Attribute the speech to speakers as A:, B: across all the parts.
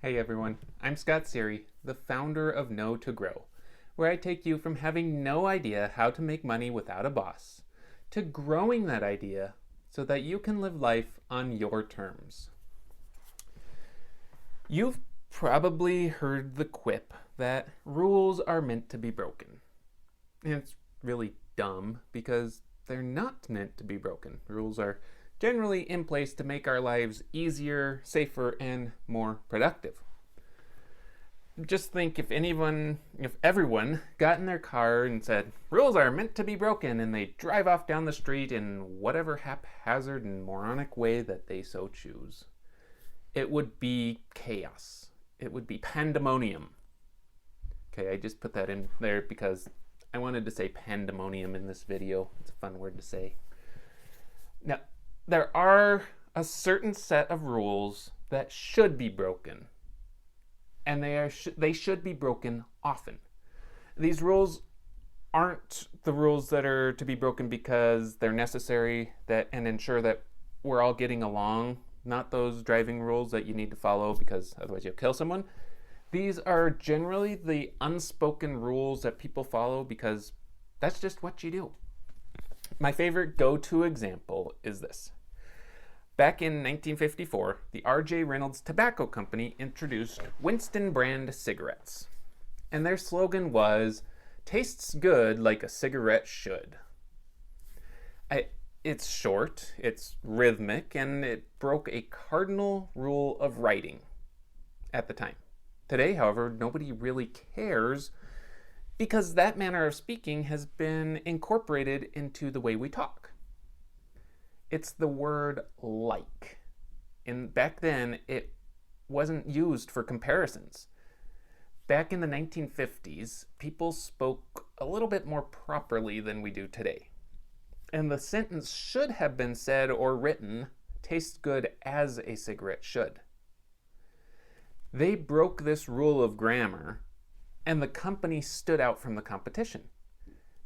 A: Hey everyone, I'm Scott Sery, the founder of Know to Grow, where I take you from having no idea how to make money without a boss to growing that idea so that you can live life on your terms. You've probably heard the quip that rules are meant to be broken. And it's really dumb because they're not meant to be broken. Rules are generally in place to make our lives easier, safer, and more productive. Just think if everyone got in their car and said, rules are meant to be broken, and they drive off down the street in whatever haphazard and moronic way that they so choose. It would be chaos. It would be pandemonium. Okay, I just put that in there because I wanted to say pandemonium in this video. It's a fun word to say. Now, there are a certain set of rules that should be broken, and they should be broken often. These rules aren't the rules that are to be broken because they're necessary and ensure that we're all getting along, not those driving rules that you need to follow because otherwise you'll kill someone. These are generally the unspoken rules that people follow because that's just what you do. My favorite go-to example is this. Back in 1954, the R.J. Reynolds Tobacco Company introduced Winston brand cigarettes. And their slogan was, "Tastes good like a cigarette should." It's short, it's rhythmic, and it broke a cardinal rule of writing at the time. Today, however, nobody really cares because that manner of speaking has been incorporated into the way we talk. It's the word like. And back then, it wasn't used for comparisons. Back in the 1950s, people spoke a little bit more properly than we do today. And the sentence should have been said or written, "Tastes good as a cigarette should." They broke this rule of grammar, and the company stood out from the competition.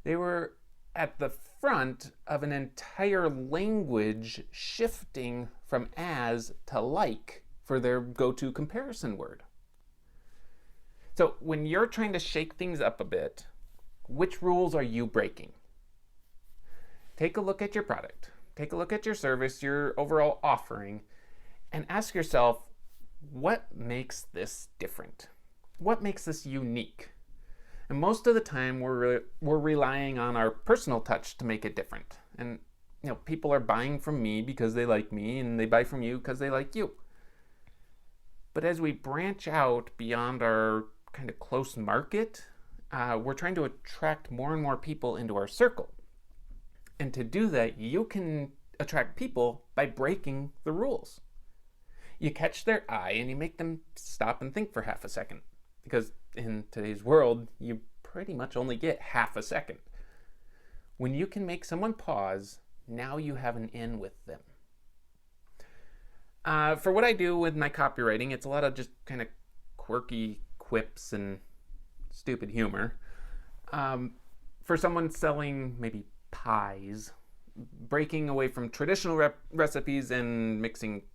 A: They were at the front of an entire language shifting from as to like for their go-to comparison word. So when you're trying to shake things up a bit, which rules are you breaking? Take a look at your product. Take a look at your service, your overall offering, and ask yourself, what makes this different? What makes this unique? And most of the time, we're relying on our personal touch to make it different. And people are buying from me because they like me, and they buy from you because they like you. But as we branch out beyond our kind of close market, we're trying to attract more and more people into our circle. And to do that, you can attract people by breaking the rules. You catch their eye and you make them stop and think for half a second. Because in today's world, you pretty much only get half a second. When you can make someone pause, now you have an in with them. For what I do with my copywriting, it's a lot of just kind of quirky quips and stupid humor. For someone selling maybe pies, breaking away from traditional recipes and mixing,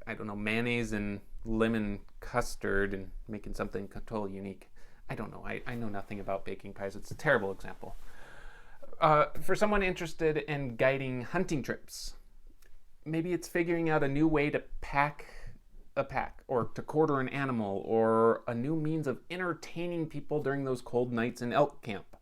A: mayonnaise and lemon custard and making something totally unique. I don't know. I know nothing about baking pies. It's a terrible example. For someone interested in guiding hunting trips, maybe it's figuring out a new way to pack a pack or to quarter an animal or a new means of entertaining people during those cold nights in elk camp.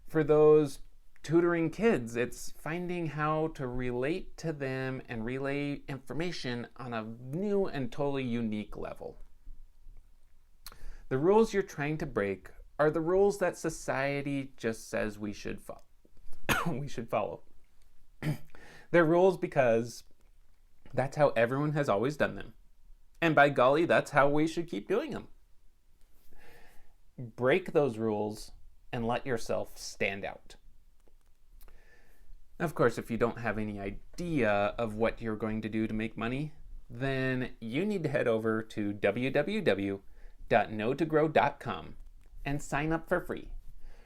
A: For those tutoring kids, it's finding how to relate to them and relay information on a new and totally unique level. The rules you're trying to break are the rules that society just says we should follow. They're rules because that's how everyone has always done them. And by golly, that's how we should keep doing them. Break those rules and let yourself stand out. Of course, if you don't have any idea of what you're going to do to make money, then you need to head over to www.knowtogrow.com and sign up for free.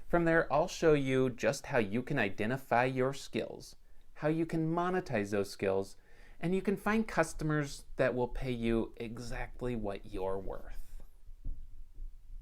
A: From there, I'll show you just how you can identify your skills, how you can monetize those skills, and you can find customers that will pay you exactly what you're worth.